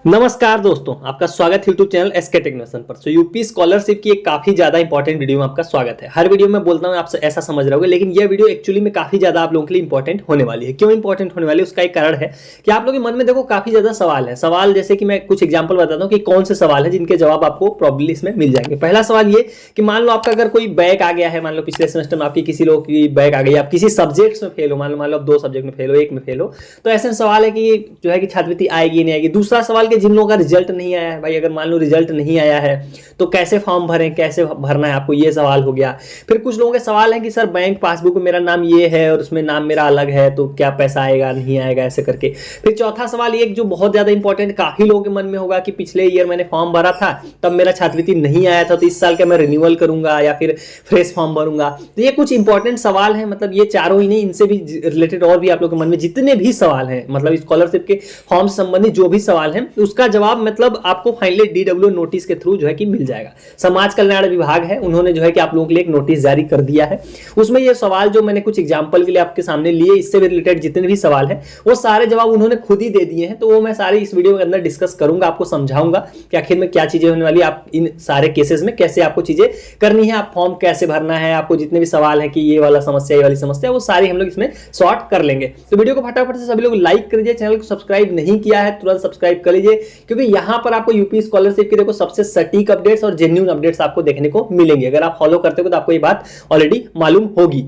नमस्कार दोस्तों, आपका स्वागत है यूट्यूब चैनल एसके टेक्नोशन पर। सो यूपी स्कॉलरशिप की एक काफी ज्यादा इंपॉर्टेंट वीडियो में आपका स्वागत है। हर वीडियो में बोलता हूं आप ऐसा समझ रहे होगे, लेकिन यह वीडियो एक्चुअली में काफी ज्यादा आप लोगों के लिए इंपॉर्टेंट होने वाली है। क्यों इंपॉर्टेंट होने वाली है उसका एक कारण है कि आप लोगों के मन में देखो काफी ज्यादा सवाल है। सवाल जैसे कि मैं कुछ एग्जाम्पल बताता हूँ कि कौन से सवाल है जिनके जवाब आपको प्रॉब्लली इसमें मिल जाएंगे। पहला सवाल ये कि मान लो आपका अगर कोई बैक आ गया है, मान लो पिछले सेमेस्टर में आपकी किसी लोग की बैक आ गई, आप किसी सब्जेक्ट्स में फेल हो, मान लो आप 2 सब्जेक्ट में फेल हो, 1 में फेल हो, तो ऐसे सवाल है कि जो है कि छात्रवृत्ति आएगी नहीं आएगी। दूसरा सवाल कि जिन लोगों का रिजल्ट नहीं आया है, भाई अगर मान लो रिजल्ट नहीं आया है तो कैसे फॉर्म भरें, कैसे भरना है आपको, ये सवाल हो गया। फिर कुछ लोगों के सवाल है कि सर बैंक पासबुक में मेरा नाम ये है और उसमें नाम मेरा अलग है, तो क्या पैसा आएगा नहीं आएगा, ऐसे करके। फिर चौथा सवाल ये जो बहुत ज्यादा इंपॉर्टेंट काफी लोगों के मन में होगा कि पिछले ईयर मैंने फॉर्म भरा था तब मेरा छात्रवृत्ति नहीं आया था, तो इस साल क्या मैं रिन्यूअल करूंगा या फिर फ्रेश फॉर्म भरूंगा। तो ये कुछ इंपॉर्टेंट सवाल है, मतलब ये चारों ही नहीं, इनसे भी रिलेटेड और भी आप लोगों के मन में जितने भी सवाल हैं, मतलब स्कॉलरशिप के फॉर्म से संबंधित जो भी सवाल है उसका जवाब मतलब आपको फाइनली डीडब्ल्यू नोटिस के थ्रू जो है कि मिल जाएगा। समाज कल्याण विभाग है, उन्होंने जो है कि आप लोगों के लिए एक नोटिस जारी कर दिया है। उसमें ये सवाल जो मैंने कुछ एग्जांपल के लिए आपके सामने लिए, इससे रिलेटेड जितने भी सवाल हैं वो सारे जवाब उन्होंने खुद ही दे दिए हैं। तो वो मैं सारे इस वीडियो के अंदर डिस्कस करूंगा, आपको समझाऊंगा कि आखिर में क्या चीजें होने वाली, आप इन सारे केसेस में कैसे आपको चीजें करनी है, आप फॉर्म कैसे भरना है, आपको जितने भी सवाल है कि ये वाला समस्या ये वाली समस्या, वो सारी हम लोग इसमें सॉर्ट कर लेंगे। तो वीडियो को फटाफट से सभी लोग लाइक कर दीजिए, चैनल को सब्सक्राइब नहीं किया है तुरंत सब्सक्राइब कर लीजिए, क्योंकि यहां पर आपको यूपी स्कॉलरशिप की देखो सबसे सटीक अपडेट्स और जेन्युइन अपडेट्स आपको देखने को मिलेंगे। अगर आप फॉलो करते हो तो आपको ये बात ऑलरेडी मालूम होगी।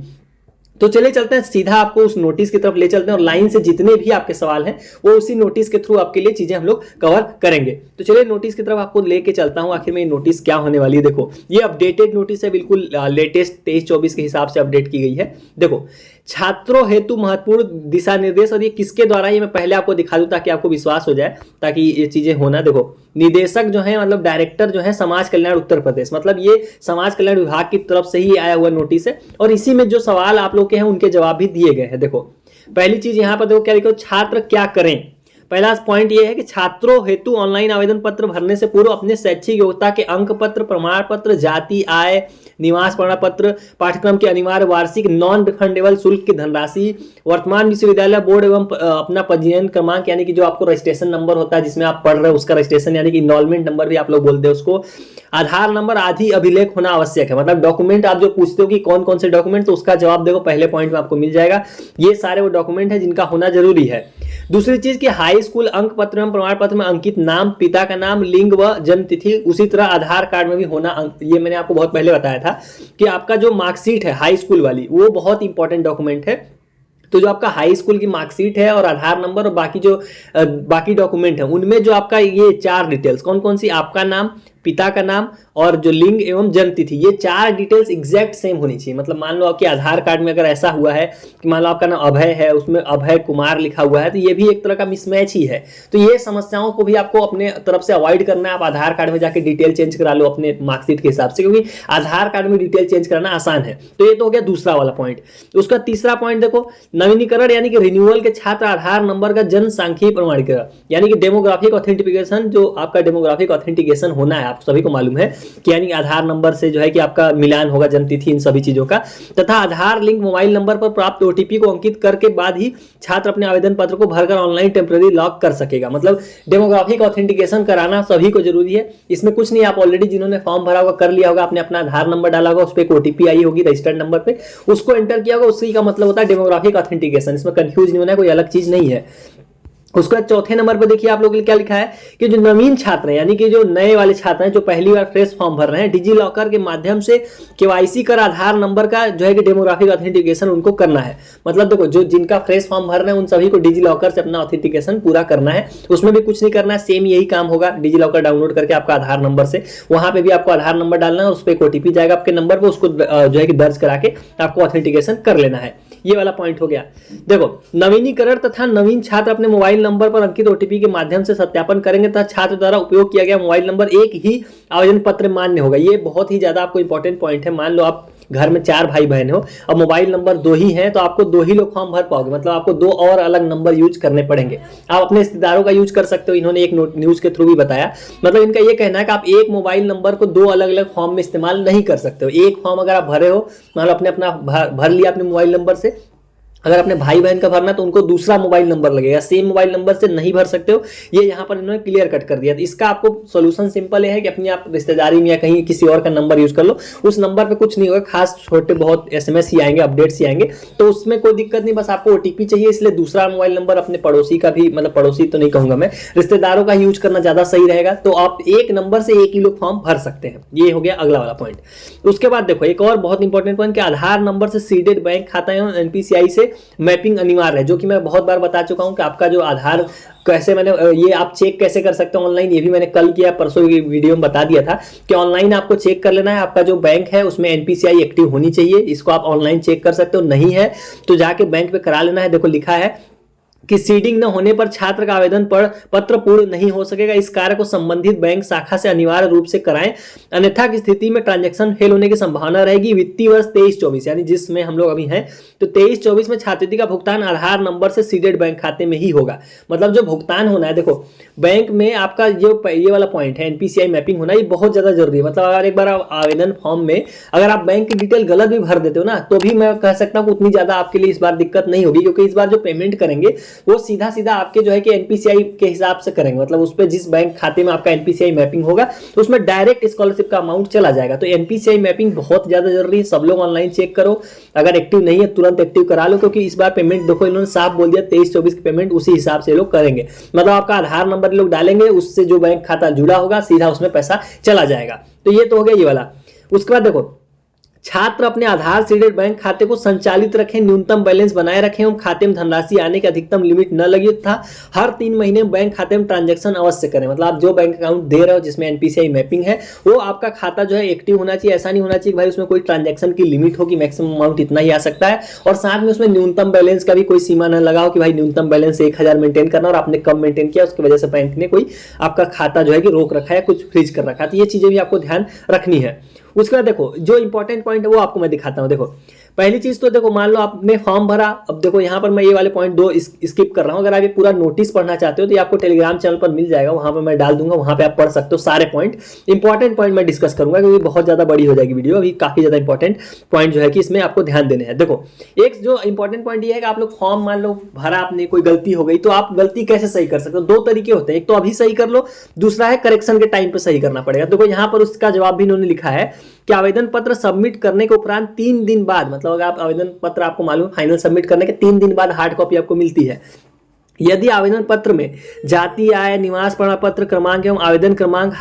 तो चले चलते हैं सीधा, आपको उस नोटिस की तरफ ले चलते हैं और लाइन से जितने भी आपके सवाल हैं वो उसी नोटिस के थ्रू आपके लिए चीजें हम लोग कवर करेंगे। तो चलिए नोटिस की तरफ आपको लेके चलता हूं, आखिर में ये नोटिस क्या होने वाली है। देखो ये अपडेटेड नोटिस है, बिल्कुल लेटेस्ट 23-24 के हिसाब से अपडेट की गई है। देखो छात्रों हेतु महत्वपूर्ण दिशा निर्देश, और ये किसके द्वारा, ये मैं पहले आपको दिखा दूं ताकि आपको विश्वास हो जाए, ताकि ये चीजें होना। देखो निदेशक जो है, मतलब डायरेक्टर जो है समाज कल्याण उत्तर प्रदेश, मतलब ये समाज कल्याण विभाग की तरफ से ही आया हुआ नोटिस है। और इसी में जो सवाल आप लोग के हैं उनके जवाब भी दिए गए हैं। देखो पहली चीज यहां पर देखो क्या लिखो, छात्र क्या करें। पहला पॉइंट यह है कि छात्रों हेतु ऑनलाइन आवेदन पत्र भरने से पूर्व अपने शैक्षिक योग्यता के अंक पत्र, प्रमाण पत्र, जाति, आय, निवास प्रमाण पत्र, पाठ्यक्रम के अनिवार्य वार्षिक नॉन रिफंडेबल शुल्क की धनराशि, वर्तमान विश्वविद्यालय बोर्ड एवं अपना पंजीयन क्रमांक, यानी कि जो आपको रजिस्ट्रेशन नंबर होता है जिसमें आप पढ़ रहे हो उसका रजिस्ट्रेशन, यानी कि इनरोलमेंट नंबर भी आप लोग बोलते हैं उसको, आधार नंबर आदि अभिलेख होना आवश्यक है। मतलब डॉक्यूमेंट आप जो पूछते हो कि कौन कौन से डॉक्यूमेंट, तो उसका जवाब देखो पहले पॉइंट में आपको मिल जाएगा। ये सारे वो डॉक्यूमेंट है जिनका होना जरूरी है। दूसरी चीज कि हाई स्कूल अंक पत्र एवं प्रमाण पत्र में अंकित नाम, पिता का नाम, लिंग व जन्म तिथि, उसी तरह आधार कार्ड में भी होना। ये मैंने आपको बहुत पहले बताया था कि आपका जो मार्कशीट है हाई स्कूल वाली, वो बहुत इंपॉर्टेंट डॉक्यूमेंट है। तो जो आपका हाई स्कूल की मार्कशीट है और आधार नंबर और बाकी डॉक्यूमेंट है, उनमें जो आपका ये 4 डिटेल्स कौन कौन सी, आपका नाम, पिता का नाम और जो लिंग एवं जन्म तिथि, ये 4 डिटेल्स एग्जैक्ट सेम होनी चाहिए। मतलब मान लो आपके आधार कार्ड में अगर ऐसा हुआ है कि मान लो आपका नाम अभय है, उसमें अभय कुमार लिखा हुआ है, तो ये भी एक तरह का मिसमैच ही है। तो ये समस्याओं को भी आपको अपने तरफ से अवॉइड करना है। आप आधार कार्ड में जाके डिटेल चेंज करा लो अपने मार्कशीट के हिसाब से, क्योंकि आधार कार्ड में डिटेल चेंज कराना आसान है। तो ये तो हो गया दूसरा वाला पॉइंट। उसका तीसरा पॉइंट देखो, नवीनीकरण यानी कि रिन्यूअल के छात्र आधार नंबर का जन सांख्यिकीय प्रमाणीकरण, यानी कि डेमोग्राफिक ऑथेंटिफिकेशन, जो आपका डेमोग्राफिक ऑथेंटिकेशन होना है, आप सभी को मालूम है कि यानी आधार नंबर से जो है कि आपका मिलान होगा, जन्म तिथि, इन सभी चीजों का, तथा आधार लिंक मोबाइल नंबर पर प्राप्त ओटीपी को अंकित करके बाद ही छात्र अपने आवेदन पत्र को भरकर ऑनलाइन टेम्परेरी लॉक कर सकेगा। मतलब डेमोग्राफिक ऑथेंटिकेशन कराना सभी को जरूरी है। इसमें कुछ नहीं, आप ऑलरेडी जिन्होंने फॉर्म भरा होगा कर लिया होगा, आपने अपना आधार नंबर डाला होगा, उस पर एक ओटीपी आई होगी रजिस्टर्ड नंबर पे, उसको एंटर किया होगा, उसी का मतलब होता है डेमोग्राफिक ऑथेंटिकेशन। इसमें कंफ्यूज नहीं होना है, कोई अलग चीज नहीं है। उसका चौथे नंबर पर देखिए आप लोगों के लिए क्या लिखा है कि जो नवीन छात्र हैं, यानी कि जो नए वाले छात्र हैं जो पहली बार फ्रेश फॉर्म भर रहे हैं, डिजी लॉकर के माध्यम से केवाईसी कर आधार नंबर का जो है कि डेमोग्राफिक ऑथेंटिकेशन उनको करना है। मतलब देखो जो जिनका फ्रेश फॉर्म भर रहे हैं उन सभी को डिजी लॉकर से अपना ऑथेंटिकेशन पूरा करना है। उसमें भी कुछ नहीं करना है, सेम यही काम होगा। डिजी लॉकर डाउनलोड करके आपका आधार नंबर से वहां पे भी आपको आधार नंबर डालना है, उस पर एक ओटीपी जाएगा आपके नंबर पर, उसको जो है कि दर्ज करा के आपको ऑथेंटिकेशन कर लेना है। ये वाला पॉइंट हो गया। देखो नवीनीकरण तथा नवीन छात्र अपने मोबाइल नंबर पर अंकित ओटीपी के माध्यम से सत्यापन करेंगे तथा छात्र द्वारा उपयोग किया गया मोबाइल नंबर एक ही आवेदन पत्र मान्य होगा। ये बहुत ही ज्यादा आपको इंपॉर्टेंट पॉइंट है। मान लो आप घर में 4 भाई बहन हो और मोबाइल नंबर 2 ही है, तो आपको 2 ही लोग फॉर्म भर पाओगे, मतलब आपको 2 और अलग नंबर यूज करने पड़ेंगे। आप अपने रिश्तेदारों का यूज कर सकते हो, इन्होंने एक न्यूज के थ्रू भी बताया। मतलब इनका ये कहना है कि आप एक मोबाइल नंबर को 2 अलग अलग फॉर्म में इस्तेमाल नहीं कर सकते हो। एक फॉर्म अगर आप भरे हो, मान लो अपने अपना भर लिया अपने मोबाइल नंबर से, अगर अपने भाई बहन का भरना तो उनको दूसरा मोबाइल नंबर लगेगा, सेम मोबाइल नंबर से नहीं भर सकते हो, ये यहाँ पर इन्होंने क्लियर कट कर दिया। तो इसका आपको सोल्यूशन सिंपल है कि अपनी आप रिश्तेदारी में या कहीं किसी और का नंबर यूज कर लो, उस नंबर पे कुछ नहीं होगा, खास छोटे बहुत एसएमएस ही आएंगे, अपडेट्स ही आएंगे, तो उसमें कोई दिक्कत नहीं, बस आपको ओटीपी चाहिए, इसलिए दूसरा मोबाइल नंबर अपने पड़ोसी का भी, मतलब पड़ोसी तो नहीं कहूंगा मैं, रिश्तेदारों का यूज करना ज्यादा सही रहेगा। तो आप एक नंबर से एक ही लोग फॉर्म भर सकते हैं। ये हो गया अगला वाला पॉइंट। उसके बाद देखो एक और बहुत इंपॉर्टेंट पॉइंट कि आधार नंबर से सीडेड बैंक खाता एवं एनपीसीआई से मैपिंग अनिवार्य है, जो कि मैं बहुत बार बता चुका हूं कि आपका जो आधार कैसे, मैंने ये आप चेक कैसे कर सकते हैं ऑनलाइन, ये भी मैंने कल किया, परसों की वीडियो में बता दिया था कि ऑनलाइन आपको चेक कर लेना है आपका जो बैंक है उसमें एनपीसीआई एक्टिव होनी चाहिए। इसको आप ऑनलाइन चेक कर सकते हो, नहीं है तो जाके बैंक पे करा लेना है। देखो लिखा है कि सीडिंग न होने पर छात्र का आवेदन पत्र पूर्ण नहीं हो सकेगा, इस कार्य को संबंधित बैंक शाखा से अनिवार्य रूप से कराएं, अन्यथा की स्थिति में ट्रांजैक्शन फेल होने की संभावना रहेगी। वित्तीय वर्ष 23-24 यानी जिसमें हम लोग अभी हैं, तो 23-24 में छात्रवृत्ति का भुगतान आधार नंबर से सीडेड बैंक खाते में ही होगा। मतलब जो भुगतान होना है, देखो बैंक में आपका जो ये वाला पॉइंट है एनपीसीआई मैपिंग होना, ये बहुत ज्यादा जरूरी है। मतलब अगर एक बार आवेदन फॉर्म में अगर आप बैंक की डिटेल गलत भी भर देते हो ना, तो भी मैं कह सकता हूँ उतनी ज्यादा आपके लिए इस बार दिक्कत नहीं होगी, क्योंकि इस बार जो पेमेंट करेंगे वो सीधा सीधा आपके जो है कि एनपीसीआई के हिसाब से करेंगे। मतलब उस पे जिस बैंक खाते में आपका एनपीसीआई मैपिंग होगा तो उसमें डायरेक्ट स्कॉलरशिप का अमाउंट चला जाएगा। तो एनपीसीआई मैपिंग बहुत ज्यादा जरूरी है, सब लोग ऑनलाइन चेक करो, अगर एक्टिव नहीं है तुरंत एक्टिव करा लो, क्योंकि इस बार पेमेंट देखो इन्होंने साफ बोल दिया 23-24 की पेमेंट उसी हिसाब से लोग करेंगे। मतलब आपका आधार नंबर लोग डालेंगे, उससे जो बैंक खाता जुड़ा होगा सीधा उसमें पैसा चला जाएगा। तो ये तो हो गया ये वाला। उसके बाद देखो छात्र अपने आधार सीडेड बैंक खाते को संचालित रखें, न्यूनतम बैलेंस बनाए रखें एवं खाते में धनराशि आने की अधिकतम लिमिट न लगी था। हर 3 महीने में बैंक खाते में ट्रांजैक्शन अवश्य करें। मतलब आप जो बैंक अकाउंट दे रहे हो जिसमें एनपीसीआई मैपिंग है, वो आपका खाता जो है एक्टिव होना चाहिए। ऐसा नहीं होना चाहिए भाई उसमें कोई ट्रांजैक्शन की लिमिट हो कि मैक्सिमम अमाउंट इतना ही आ सकता है, और साथ में उसमें न्यूनतम बैलेंस का भी कोई सीमा न लगाओ कि भाई न्यूनतम बैलेंस 1000 मेंटेन करना और आपने कम मेंटेन किया उसकी वजह से बैंक ने कोई आपका खाता जो है कि रोक रखा है, कुछ फ्रीज कर रखा है। तो ये चीजें भी आपको ध्यान रखनी है। उसके बाद देखो जो इंपॉर्टेंट पॉइंट है वो आपको मैं दिखाता हूं। देखो पहली चीज तो देखो मान लो आपने फॉर्म भरा, अब देखो यहाँ पर मैं ये वाले पॉइंट 2 स्किप कर रहा हूँ। अगर आप ये पूरा नोटिस पढ़ना चाहते हो तो ये आपको टेलीग्राम चैनल पर मिल जाएगा, वहां पर मैं डाल दूंगा, वहां पे आप पढ़ सकते हो सारे पॉइंट। इंपॉर्टेंट पॉइंट मैं डिस्कस करूंगा क्योंकि बहुत ज्यादा बड़ी हो जाएगी वीडियो, अभी काफी ज्यादा इंपॉर्टेंट पॉइंट जो है कि इसमें आपको ध्यान देने हैं। देखो एक जो इंपॉर्टेंट पॉइंट ये है कि आप लोग फॉर्म मान लो भरा, आपने कोई गलती हो गई तो आप गलती कैसे सही कर सकते हो। 2 तरीके होते हैं, एक तो अभी सही कर लो, दूसरा है करेक्शन के टाइम पे सही करना पड़ेगा। देखो यहाँ पर उसका जवाब भी इन्होंने लिखा है कि आवेदन पत्र सबमिट करने के उपरांत 3 दिन बाद, मतलब अगर आप आवेदन पत्र आपको मालूम फाइनल सबमिट करने के 3 दिन बाद हार्ड कॉपी आपको मिलती है। यदि आवेदन पत्र में जाति, आय, निवास प्रमाण पत्र क्रमांक एवं आवेदन क्रमांक,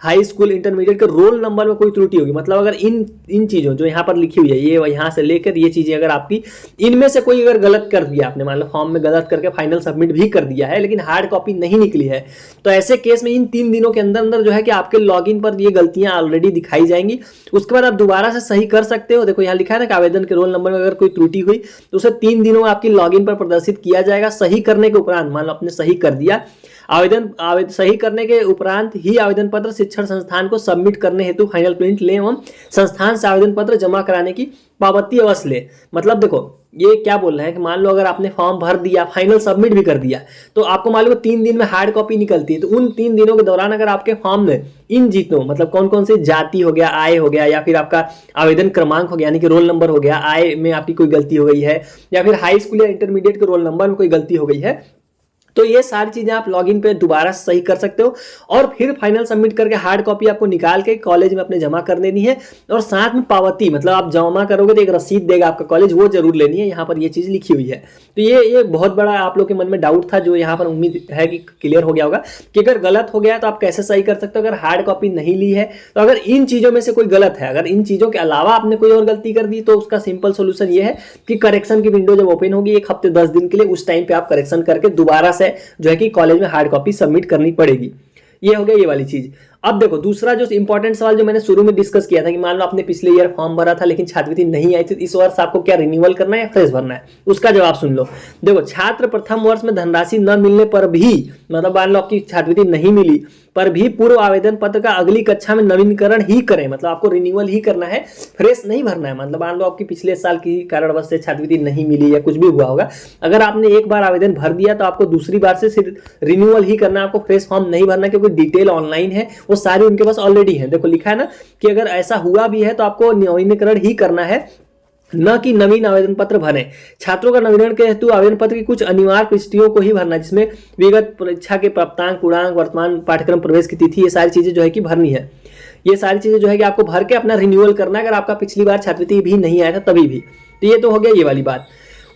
हाई स्कूल इंटरमीडिएट के रोल नंबर में कोई त्रुटि होगी, मतलब अगर इन चीजों जो यहाँ पर लिखी हुई है, ये यहाँ से लेकर ये चीजें अगर आपकी इनमें से कोई अगर गलत कर दिया आपने, मान लो फॉर्म में गलत करके फाइनल सबमिट भी कर दिया है लेकिन हार्ड कॉपी नहीं निकली है, तो ऐसे केस में इन 3 दिनों के अंदर अंदर जो है कि आपके लॉगिन पर ये गलतियां ऑलरेडी दिखाई जाएंगी। उसके बाद आप दोबारा से सही कर सकते हो। देखो यहाँ लिखा है ना कि आवेदन के रोल नंबर में अगर कोई त्रुटि हुई तो उसे 3 दिनों में आपकी लॉगिन पर प्रदर्शित किया जाएगा। सही करने के उपरांत, मान लो आपने सही कर दिया, आवेदन सही करने के उपरांत ही आवेदन पत्र शिक्षण संस्थान को सबमिट करने हेतु फाइनल प्रिंट ले एवं संस्थान से आवेदन पत्र जमा कराने की पावती अवश्य ले। मतलब देखो ये क्या बोल रहे हैं कि मान लो अगर आपने फॉर्म भर दिया, फाइनल सबमिट भी कर दिया, तो आपको मालूम है 3 दिन में हार्ड कॉपी निकलती है। तो उन 3 दिनों के दौरान अगर आपके फॉर्म में इन चीजों, मतलब कौन कौन से जाति हो गया, आय हो गया, या फिर आपका आवेदन क्रमांक हो गया यानी कि रोल नंबर हो गया, आय में आपकी कोई गलती हो गई है, या फिर हाई स्कूल या इंटरमीडिएट के रोल नंबर में कोई गलती हो गई है, तो ये सारी चीजें आप लॉगिन पे दोबारा सही कर सकते हो और फिर फाइनल सबमिट करके हार्ड कॉपी आपको निकाल के कॉलेज में अपने जमा कर देनी है। और साथ में पावती, मतलब आप जमा करोगे तो एक रसीद देगा आपका कॉलेज, वो जरूर लेनी है। यहाँ पर ये चीज लिखी हुई है। तो ये बहुत बड़ा आप लोग के मन में डाउट था, जो यहाँ पर उम्मीद है कि क्लियर हो गया होगा कि अगर गलत हो गया तो आप कैसे सही कर सकते हो। अगर हार्ड कॉपी नहीं ली है तो अगर इन चीजों में से कोई गलत है, अगर इन चीजों के अलावा आपने कोई और गलती कर दी, तो उसका सिंपल सोल्यूशन ये है कि करेक्शन की विंडो जब ओपन होगी 1 हफ्ते 10 दिन के लिए, उस टाइम पे आप करेक्शन करके दोबारा से जो है कि कॉलेज में हार्ड कॉपी सबमिट करनी पड़ेगी। ये हो गया ये वाली चीज। अब देखो दूसरा जो इंपॉर्टेंट सवाल जो मैंने शुरू में डिस्कस किया था कि मान लो आपने पिछले ईयर फॉर्म भरा था लेकिन छात्रवृत्ति नहीं आई थी, इस वर्ष आपको क्या रिन्यूअल करना है या फ्रेश भरना है, उसका जवाब सुन लो। देखो छात्र प्रथम वर्ष में धनराशि न मिलने पर भी, मतलब मान लो आपकी छात्रवृत्ति नहीं मिली पर भी पूर्व आवेदन पत्र का अगली कक्षा में नवीनीकरण ही करें। मतलब आपको रिन्यूअल ही करना है, फ्रेश नहीं भरना है। मतलब मान लो आपकी पिछले साल की कारणवश से छात्रवृत्ति नहीं मिली या कुछ भी हुआ होगा, अगर आपने एक बार आवेदन भर दिया तो आपको दूसरी बार से सिर्फ रिन्यूअल ही करना है, आपको फ्रेश फॉर्म नहीं भरना, क्योंकि डिटेल ऑनलाइन है, वो सारी उनके पास ऑलरेडी है। देखो लिखा है ना कि अगर ऐसा हुआ भी है तो आपको नवीनीकरण ही करना है। न कि नवीन आवेदन पत्र भरें। छात्रों का नवीनीकरण के हेतु आवेदन पत्र की कुछ अनिवार्य प्रविष्टियों को ही भरना, जिसमें विगत परीक्षा के प्राप्तांक, पूर्णांक, वर्तमान पाठ्यक्रम प्रवेश की तिथि, ये सारी चीजें जो है कि भरनी है। ये सारी चीजें जो है कि आपको भर के अपना रिन्यूअल करना है, अगर आपका पिछली बार छात्रवृत्ति भी नहीं आया था तभी भी। तो ये तो हो गया ये वाली बात।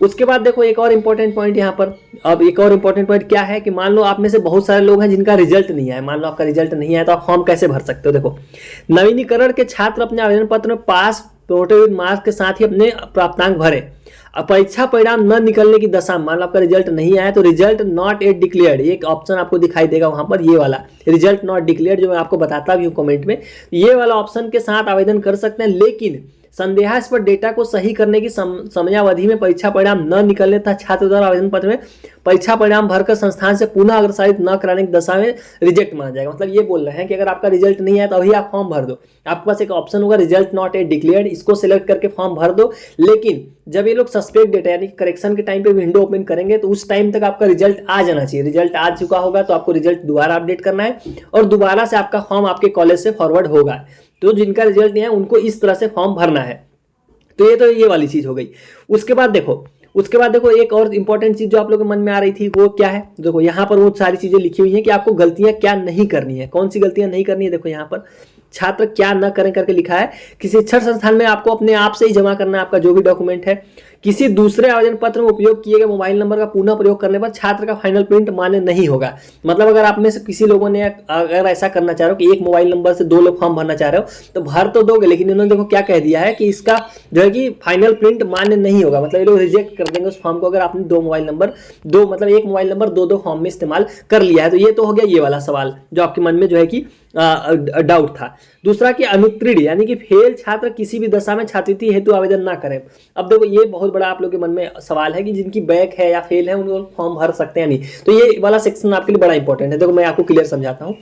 उसके बाद देखो एक और इंपॉर्टेंट पॉइंट यहाँ पर, अब एक और इंपॉर्टेंट पॉइंट क्या है कि मान लो आप में से बहुत सारे लोग हैं जिनका रिजल्ट नहीं आया, मान लो आपका रिजल्ट नहीं आया तो आप फॉर्म कैसे भर सकते हो। देखो नवीनीकरण के छात्र अपने आवेदन पत्र में पास प्रोटेड मार्क्स के साथ ही अपने प्राप्तांक भरे। परीक्षा परिणाम न निकलने की दशा, मान लो आपका रिजल्ट नहीं आया तो रिजल्ट नॉट एट डिक्लेयर्ड, एक ऑप्शन आपको दिखाई देगा वहां पर, ये वाला रिजल्ट नॉट डिक्लेयर्ड जो मैं आपको बताता भी हूँ कमेंट में, ये वाला ऑप्शन के साथ आवेदन कर सकते हैं। लेकिन संदेहास्पद डेटा को सही करने की समयावधि में परीक्षा परिणाम न निकलने तथा छात्र द्वारा आवेदन पत्र में परीक्षा परिणाम भरकर संस्थान से पुनः अग्रसारित न कराने की दशा में रिजेक्ट माना जाएगा। मतलब ये बोल रहे हैं कि अगर आपका रिजल्ट नहीं आया तो अभी आप फॉर्म भर दो, आपके पास एक ऑप्शन होगा रिजल्ट नॉट एट डिक्लेयर्ड, इसको सिलेक्ट करके फॉर्म भर दो। लेकिन जब ये लोग सस्पेक्ट डेटा यानी करेक्शन के टाइम पे विंडो ओपन करेंगे तो उस टाइम तक आपका रिजल्ट आ जाना चाहिए। रिजल्ट आ चुका होगा तो आपको रिजल्ट दोबारा अपडेट करना है और दोबारा से आपका फॉर्म आपके कॉलेज से फॉरवर्ड होगा। तो जिनका रिजल्ट नहीं है उनको इस तरह से फॉर्म भरना है। तो ये वाली चीज हो गई। उसके बाद देखो एक और इंपॉर्टेंट चीज जो आप लोगों के मन में आ रही थी वो क्या है। देखो यहाँ पर वो सारी चीजें लिखी हुई हैं कि आपको गलतियां क्या नहीं करनी है, कौन सी गलतियां नहीं करनी है। देखो यहाँ पर छात्र क्या न करें करके लिखा है। किसी शिक्षण संस्थान में आपको अपने आप से ही जमा करना है आपका जो भी डॉक्यूमेंट है। किसी दूसरे आवेदन पत्र में उपयोग किए गए मोबाइल नंबर का पुनः प्रयोग करने पर छात्र का फाइनल प्रिंट मान्य नहीं होगा। मतलब अगर आप में से किसी लोगों ने अगर ऐसा करना चाह रहे हो कि एक मोबाइल नंबर से 2 लोग फॉर्म भरना चाह रहे हो तो भर तो दोगे, लेकिन इन्होंने देखो क्या कह दिया है कि इसका जो है कि फाइनल प्रिंट मान्य नहीं होगा। मतलब ये लोग रिजेक्ट कर देंगे उस फॉर्म को अगर आपने एक मोबाइल नंबर 2 फॉर्म में इस्तेमाल कर लिया है। तो ये तो हो गया ये वाला सवाल जो आपके मन में जो है कि डाउट था। दूसरा कि अनुत्तीर्ण यानी कि फेल छात्र किसी भी दशा में छात्रवृत्ति हेतु आवेदन ना करें। अब देखो ये बहुत बड़ा आप लोग के मन में सवाल है कि जिनकी बैक है या फेल है उनको फॉर्म भर सकते हैं नहीं। तो ये वाला सेक्शन आपके लिए बड़ा इंपॉर्टेंट है। देखो मैं आपको क्लियर समझाता हूँ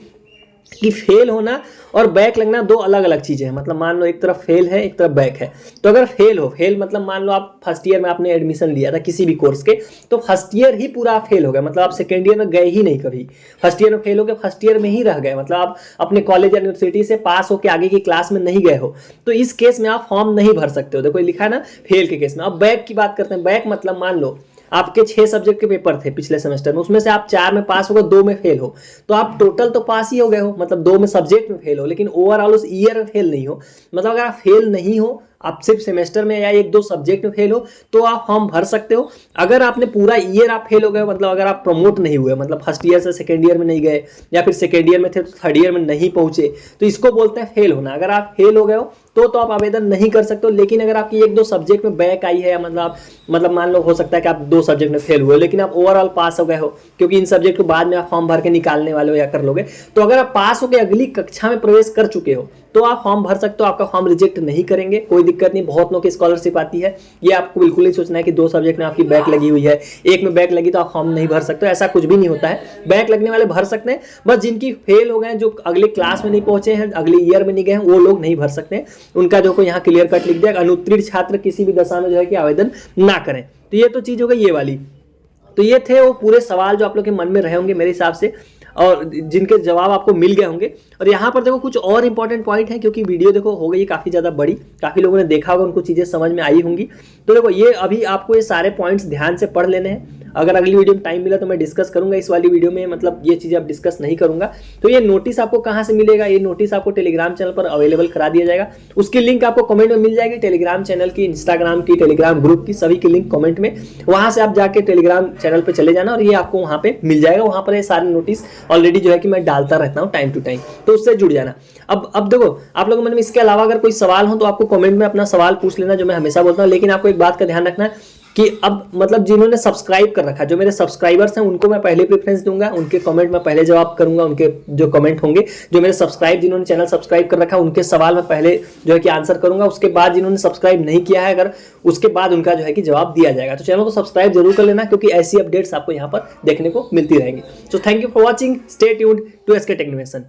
कि फेल होना और बैक लगना दो अलग अलग चीजें हैं। मतलब मान लो एक तरफ फेल है एक तरफ बैक है। तो अगर फेल मतलब मान लो आप फर्स्ट ईयर में आपने एडमिशन लिया था किसी भी कोर्स के, तो फर्स्ट ईयर ही पूरा फेल हो गया। मतलब आप सेकेंड ईयर में गए ही नहीं कभी, फर्स्ट ईयर में फेल हो गए, फर्स्ट ईयर में ही रह गए। मतलब आप अपने कॉलेज या यूनिवर्सिटी से पास होकर आगे की क्लास में नहीं गए हो, तो इस केस में आप फॉर्म नहीं भर सकते हो। देखो लिखा है ना फेल के केस में। अब बैक की बात करते हैं। बैक मतलब मान लो आपके 6 सब्जेक्ट के पेपर थे पिछले सेमेस्टर में, उसमें से आप 4 में पास हो गए, 2 में फेल हो, तो आप टोटल तो पास ही हो गए हो। मतलब 2 में सब्जेक्ट में फेल हो, लेकिन ओवरऑल उस ईयर में फेल नहीं हो। मतलब अगर आप फेल नहीं हो, आप सिर्फ सेमेस्टर में या 1-2 सब्जेक्ट में फेल हो तो आप फॉर्म भर सकते हो। अगर आपने पूरा ईयर आप फेल हो गए, मतलब अगर आप प्रमोट नहीं हुए, मतलब फर्स्ट ईयर से सेकेंड ईयर में नहीं गए या फिर सेकेंड ईयर में थे तो थर्ड ईयर में नहीं पहुंचे, तो इसको बोलते हैं फेल होना। अगर आप फेल हो गए हो तो आप आवेदन नहीं कर सकते हो। लेकिन अगर आपकी 1-2 सब्जेक्ट में बैक आई है, मतलब मान लो हो सकता है कि आप 2 सब्जेक्ट में फेल हुए लेकिन आप ओवरऑल पास हो गए हो, क्योंकि इन सब्जेक्ट को बाद में आप फॉर्म भर के निकालने वाले हो या कर लोगे, तो अगर आप पास हो के अगली कक्षा में प्रवेश कर चुके हो तो आप फॉर्म भर सकते हो। आपका फॉर्म रिजेक्ट नहीं करेंगे, कोई दिक्कत नहीं। बहुत लोगों की स्कॉलरशिप आती है, ये आपको बिल्कुल नहीं सोचना है कि 2 सब्जेक्ट में आपकी बैक लगी हुई है, 1 में बैक लगी तो आप फॉर्म नहीं भर सकते हो, ऐसा कुछ भी नहीं होता है। बैक लगने वाले भर सकते हैं, बस जिनकी फेल हो गए, जो अगले क्लास में नहीं पहुंचे हैं, अगले ईयर में नहीं गए हैं, वो लोग नहीं भर सकते। उनका जो यहाँ क्लियर कट लिख दिया, अनुत्तीर्ण छात्र किसी भी दशा में जो है कि आवेदन ना करें। तो ये तो चीज हो गई ये वाली। तो ये थे वो पूरे सवाल जो आप लोग के मन में रहे होंगे मेरे हिसाब से, और जिनके जवाब आपको मिल गए होंगे। और यहाँ पर देखो कुछ और इंपॉर्टेंट पॉइंट है, क्योंकि वीडियो देखो हो गई काफ़ी ज़्यादा बड़ी, काफ़ी लोगों ने देखा होगा, उनको चीज़ें समझ में आई होंगी। तो देखो ये अभी आपको ये सारे पॉइंट्स ध्यान से पढ़ लेने हैं। अगर अगली वीडियो में टाइम मिला तो मैं डिस्कस करूंगा, इस वाली वीडियो में मतलब ये चीज़ें अब डिस्कस नहीं करूंगा। तो ये नोटिस आपको कहाँ से मिलेगा, ये नोटिस आपको टेलीग्राम चैनल पर अवेलेबल करा दिया जाएगा। उसकी लिंक आपको कमेंट में मिल जाएगी, टेलीग्राम चैनल की, इंस्टाग्राम की, टेलीग्राम ग्रुप की, सभी की लिंक कमेंट में। वहाँ से आप जाके टेलीग्राम चैनल पर चले जाना और ये आपको वहाँ पे मिल जाएगा। वहाँ पर ये सारे नोटिस ऑलरेडी जो है कि मैं डालता रहता हूँ टाइम टू टाइम, तो उससे जुड़ जाना। अब देखो आप लोगों के मन में इसके अलावा अगर कोई सवाल हो तो आपको कमेंट में अपना सवाल पूछ लेना, जो मैं हमेशा बोलता हूँ। लेकिन आपको एक बात का ध्यान रखना है कि अब मतलब जिन्होंने सब्सक्राइब कर रखा, जो मेरे सब्सक्राइबर्स हैं, उनको मैं पहले प्रेफरेंस दूंगा, उनके कमेंट में पहले जवाब करूंगा। उनके जो कमेंट होंगे, जो मेरे जिन्होंने चैनल सब्सक्राइब कर रखा, उनके सवाल मैं पहले जो है कि आंसर करूंगा। उसके बाद जिन्होंने सब्सक्राइब नहीं किया है, अगर उसके बाद उनका जो है कि जवाब दिया जाएगा। तो चैनल को सब्सक्राइब जरूर कर लेना, क्योंकि ऐसी अपडेट्स आपको यहाँ पर देखने को मिलती रहेंगी। So thank you for watching, stay tuned to SK टेक्निवेशन।